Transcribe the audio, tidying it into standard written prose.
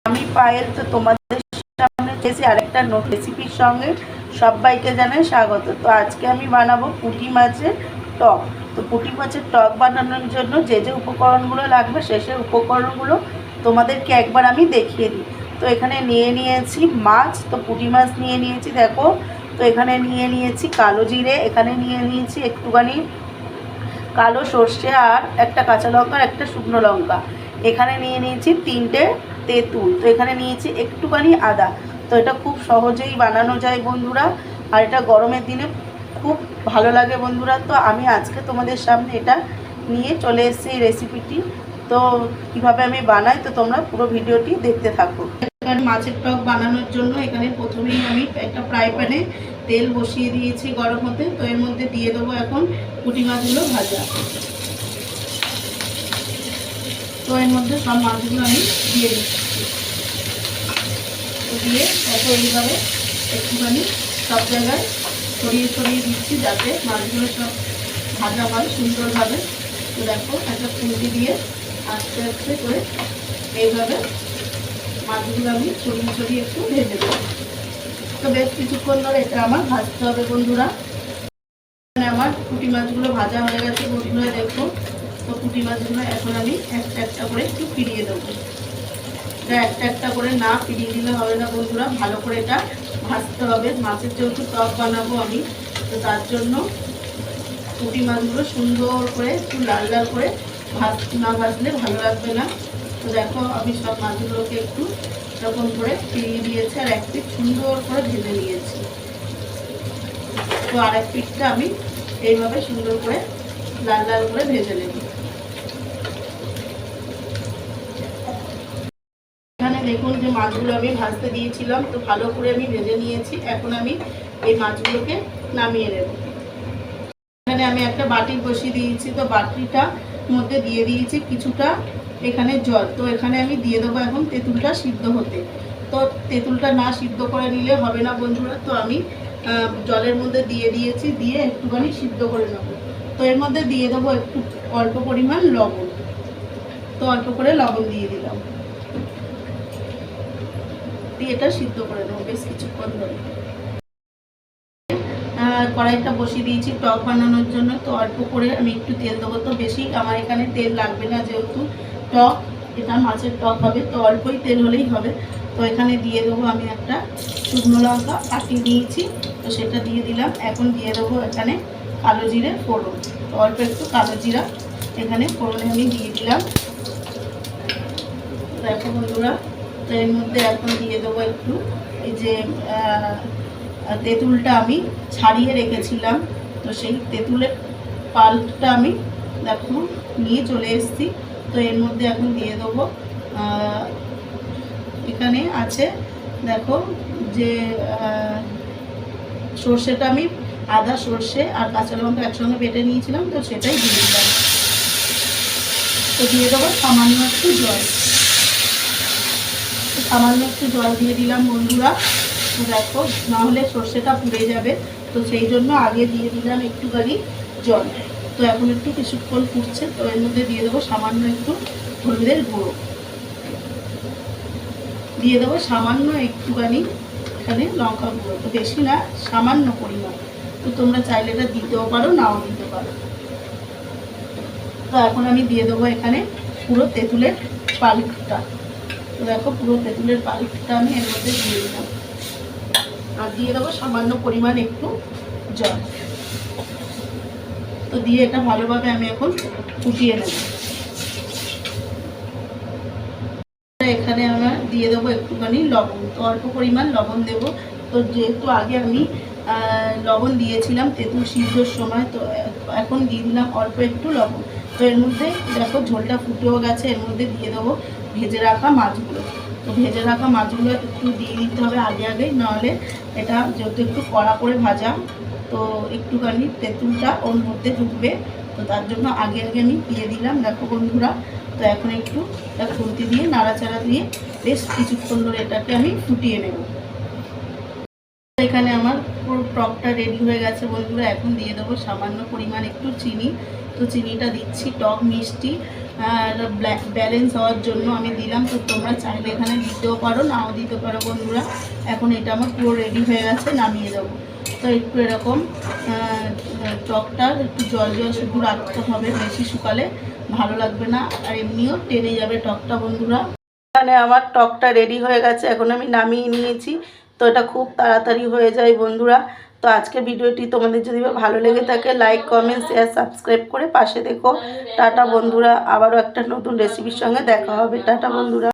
আমি পায়েল। তো তোমাদের সামনে এসেছি আরেকটা নতুন রেসিপির সঙ্গে। সবাইকে জানাই স্বাগত। তো আজকে আমি বানাবো পুঁটি মাছের টক। তো পুঁটি মাছের টক বানানোর জন্য যে যে উপকরণগুলো লাগবে সেই উপকরণগুলো তোমাদেরকে একবার আমি দেখিয়ে দিই। তো এখানে নিয়ে নিয়েছি মাছ, তো পুঁটি মাছ নিয়ে নিয়েছি দেখো। তো এখানে নিয়ে নিয়েছি কালো জিরে, এখানে নিয়ে নিয়েছি একটুখানি কালো সর্ষে আর একটা কাঁচা লঙ্কা আর একটা শুকনো লঙ্কা। এখানে নিয়ে নিয়েছি 3টে তেঁতুল। তো এখানে নিয়েছি একটুখানি আদা। তো এটা খুব সহজেই বানানো যায় বন্ধুরা, আর এটা গরমের দিনে খুব ভালো লাগে বন্ধুরা। তো আমি আজকে তোমাদের সামনে এটা নিয়ে চলে এসেছি এই রেসিপিটি। তো কীভাবে আমি বানাই তো তোমরা পুরো ভিডিওটি দেখতে থাকো। এখানে মাছের টক বানানোর জন্য এখানে প্রথমেই আমি একটা ফ্রাই প্যানে তেল বসিয়ে দিয়েছি গরম হতে। তো এর মধ্যে দিয়ে দেবো এখন পুঁটি মাছগুলো ভাজা। তো এর মধ্যে সব মাছগুলো আমি দিয়ে দিচ্ছি। তো দিয়ে তারপর এইভাবে একটুখানি সব জায়গায় ছড়িয়ে ছড়িয়ে দিচ্ছি যাতে মাছগুলো সব ভাজা হয় সুন্দরভাবে। তো দেখো একটা খুন্তি দিয়ে আস্তে আস্তে করে এইভাবে মাছগুলো আমি ছড়িয়ে ছড়িয়ে একটু ভেজে দেবো। তো বেশ কিছুক্ষণ ধরে এটা আমার ভাজতে হবে বন্ধুরা। আমার পুঁটি মাছগুলো ভাজা হয়ে গেছে বন্ধুরা দেখো। তো পুঁটি মাছগুলো এখন আমি একটা একটা করে একটু ফিরিয়ে দেবো। এটা একটা একটা করে না ফিরিয়ে দিলে হবে না বন্ধুরা, ভালো করে এটা ভাজতে হবে। মাছের যেহেতু টক বানাবো আমি, তো তার জন্য পুঁটি মাছগুলো সুন্দর করে একটু লাল লাল করে না ভাজলে ভালো লাগবে না। তো দেখো আমি সব মাছগুলোকে একটু এরকম করে ফিরিয়ে দিয়েছি আর এক পিঠ সুন্দর করে ভেজে নিয়েছি। তো আর এক পিঠটা আমি এইভাবে সুন্দর করে লাল লাল করে ভেজে নেব। এখানে দেখুন যে মাছগুলো আমি ভাজতে দিয়েছিলাম, তো ভালো করে আমি ভেজে নিয়েছি। এখন আমি এই মাছগুলোকে নামিয়ে নেব। এখানে আমি একটা বাটি বসিয়ে দিয়েছি। তো বাটিটার মধ্যে দিয়ে দিয়েছি কিছুটা এখানে জল। তো এখানে আমি দিয়ে দেবো এখন তেঁতুলটা সিদ্ধ হতে। তো তেঁতুলটা না সিদ্ধ করে নিলে হবে না বন্ধুরা। তো আমি জলের মধ্যে দিয়ে দিয়েছি, দিয়ে একটুখানি সিদ্ধ করে নেব। তো এর মধ্যে দিয়ে দেবো একটু অল্প পরিমাণ লবণ। তো অল্প করে লবণ দিয়ে দিলাম, দিয়ে এটা সিদ্ধ করে দেবো বেশ কিছুক্ষণ ধরে। কড়াইটা বসিয়ে দিয়েছি টক বানানোর জন্য। তো অল্প করে আমি একটু তেল দেবো। তো বেশি আমার এখানে তেল লাগবে না, যেহেতু টক এটা মাছের টক হবে, তো অল্পই তেল হলেই হবে। তো এখানে দিয়ে দেবো আমি একটা শুকনো লঙ্কা কাটিয়ে দিয়েছি, তো সেটা দিয়ে দিলাম। এখন দিয়ে দেবো এখানে কালো জিরে ফোড়ন। তো অল্প একটু কালো জিরা এখানে ফোড়নে আমি দিয়ে দিলাম। দেখো বন্ধুরা, তো এর মধ্যে এখন দিয়ে দেবো একটু এই যে তেঁতুলটা আমি ছাড়িয়ে রেখেছিলাম, তো সেই তেঁতুলের পাল্পটা আমি দেখো নিয়ে চলে এসেছি। তো এর মধ্যে এখন দিয়ে দেবো এখানে আছে দেখো যে সর্ষেটা আমি আদা সর্ষে আর কাঁচা লঙ্কা একসঙ্গে বেটে নিয়েছিলাম, তো সেটাই দিয়ে দিলাম। তো দিয়ে দেবো সামান্য একটু জল। সামান্য একটু জল দিয়ে দিলাম বন্ধুরা। তো দেখো নাহলে সর্ষেটা পুড়ে যাবে, তো সেই জন্য আগে দিয়ে দিলাম একটুখানি জল। তো এখন একটু কিছুক্ষণ ফুটছে। তো এর মধ্যে দিয়ে দেবো সামান্য একটু হলুদের গুঁড়ো, দিয়ে দেবো সামান্য একটুখানি এখানে লঙ্কা গুঁড়ো। তো বেশি না, সামান্য পরিমাণ। তো তোমরা চাইলে এটা দিতেও পারো নাও দিতে পারো। তো এখন আমি দিয়ে দেবো এখানে পুরো তেঁতুলের পাল্পটা। তো দেখো পুরো তেঁতুলের পাল্পটা আমি এর মধ্যে দিয়ে দিলাম, আর দিয়ে দেবো সামান্য পরিমাণ একটু জল। তো দিয়ে এটা ভালোভাবে আমি এখন ফুটিয়ে নেব। এখানে আমরা দিয়ে দেবো একটুখানি লবণ। তো অল্প পরিমাণ লবণ দেব। তো যেহেতু আগে আমি লবণ দিয়েছিলাম তেঁতুল সিদ্ধর সময়, তো এখন দিয়ে দিলাম অল্প একটু লবণ। তো এর মধ্যে দেখো ঝোলটা ফুটেও গেছে। এর মধ্যে দিয়ে দেবো ভেজে রাখা মাছগুলো। তো ভেজে রাখা মাছগুলো একটু দিয়ে দিতে হবে আগে আগেই, নাহলে এটা যেহেতু একটু কড়া করে ভাজা, তো একটুখানি তেঁতুলটা ওর মধ্যে ঢুকবে। তো তার জন্য আগে আগে আমি দিয়ে দিলাম দেখো বন্ধুরা। তো এখন একটু খুন্তি দিয়ে নাড়াচাড়া দিয়ে বেশ কিছুক্ষণ ধরে এটাকে আমি ফুটিয়ে নেব। এখানে আমার পুরো টকটা রেডি হয়ে গেছে বন্ধুরা। এখন দিয়ে দেবো সামান্য পরিমাণ একটু চিনি। তো চিনিটা দিচ্ছি টক মিষ্টি আর ব্যালেন্স হওয়ার জন্য আমি দিলাম। তো তোমরা চাইলে এখানে দিতেও পারো, নাও দিতে পারো বন্ধুরা। এখন এটা আমার পুরো রেডি হয়ে গেছে, নামিয়ে দেবো। তো একটু এরকম টকটা একটু জল জল শুধু রাখতে হবে, বেশি শুকালে ভালো লাগবে না, আর এমনিও টেনে যাবে টকটা বন্ধুরা। এখানে আমার টকটা রেডি হয়ে গেছে, এখন আমি নামিয়ে নিয়েছি। তো এটা খুব তাড়াতাড়ি হয়ে যায় বন্ধুরা। তো আজকের ভিডিওটি তোমাদের যদি ভালো লেগে থাকে লাইক কমেন্ট শেয়ার সাবস্ক্রাইব করে পাশে দেখো। টাটা বন্ধুরা, আবারও একটা নতুন রেসিপির সঙ্গে দেখা হবে। টাটা বন্ধুরা।